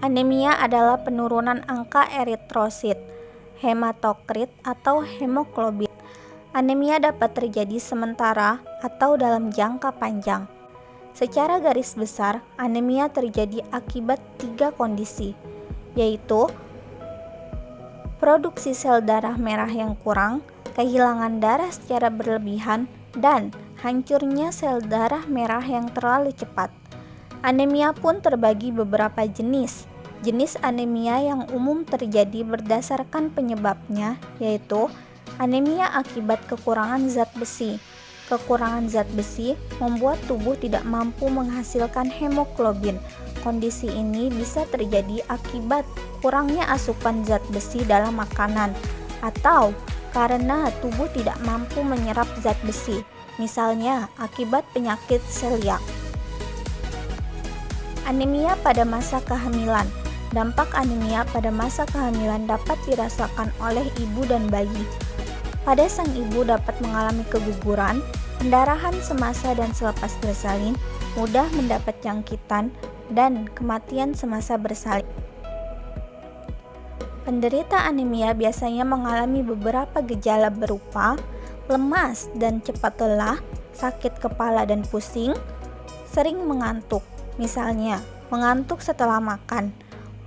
Anemia adalah penurunan angka eritrosit, hematokrit atau hemoglobin. Anemia dapat terjadi sementara atau dalam jangka panjang. Secara garis besar, anemia terjadi akibat 3 kondisi, yaitu produksi sel darah merah yang kurang, kehilangan darah secara berlebihan, dan hancurnya sel darah merah yang terlalu cepat. Anemia pun terbagi beberapa jenis. Jenis anemia yang umum terjadi berdasarkan penyebabnya yaitu anemia akibat kekurangan zat besi. Kekurangan zat besi membuat tubuh tidak mampu menghasilkan hemoglobin. Kondisi ini bisa terjadi akibat kurangnya asupan zat besi dalam makanan atau karena tubuh tidak mampu menyerap zat besi, misalnya akibat penyakit celiak. Anemia pada masa kehamilan. Dampak anemia pada masa kehamilan dapat dirasakan oleh ibu dan bayi. Pada sang ibu dapat mengalami keguguran, pendarahan semasa dan selepas bersalin, mudah mendapat jangkitan, dan kematian semasa bersalin. Penderita anemia biasanya mengalami beberapa gejala berupa lemas dan cepat lelah, sakit kepala dan pusing, sering mengantuk, misalnya mengantuk setelah makan,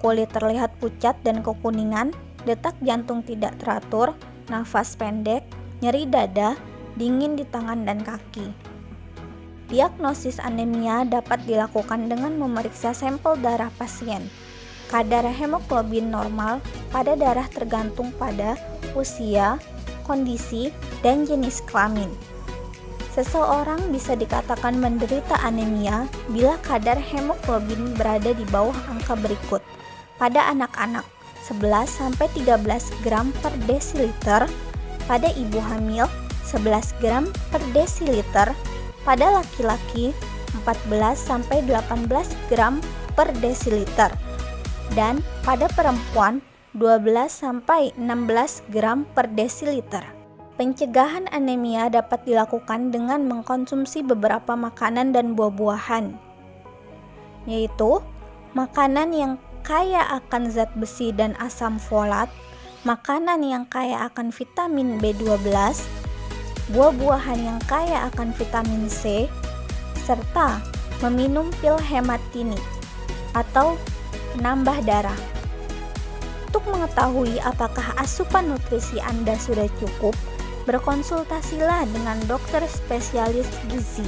kulit terlihat pucat dan kekuningan, detak jantung tidak teratur, nafas pendek, nyeri dada, dingin di tangan dan kaki. Diagnosis anemia dapat dilakukan dengan memeriksa sampel darah pasien. Kadar hemoglobin normal pada darah tergantung pada usia, kondisi, dan jenis kelamin. Seseorang bisa dikatakan menderita anemia bila kadar hemoglobin berada di bawah angka berikut. Pada anak-anak 11-13 gram per desiliter, pada ibu hamil 11 gram per desiliter, pada laki-laki 14-18 gram per desiliter, dan pada perempuan 12-16 gram per desiliter. Pencegahan anemia dapat dilakukan dengan mengkonsumsi beberapa makanan dan buah-buahan, yaitu makanan yang kaya akan zat besi dan asam folat, makanan yang kaya akan vitamin B12, buah-buahan yang kaya akan vitamin C, serta meminum pil hematinik atau penambah darah. Untuk mengetahui apakah asupan nutrisi Anda sudah cukup, berkonsultasilah dengan dokter spesialis gizi.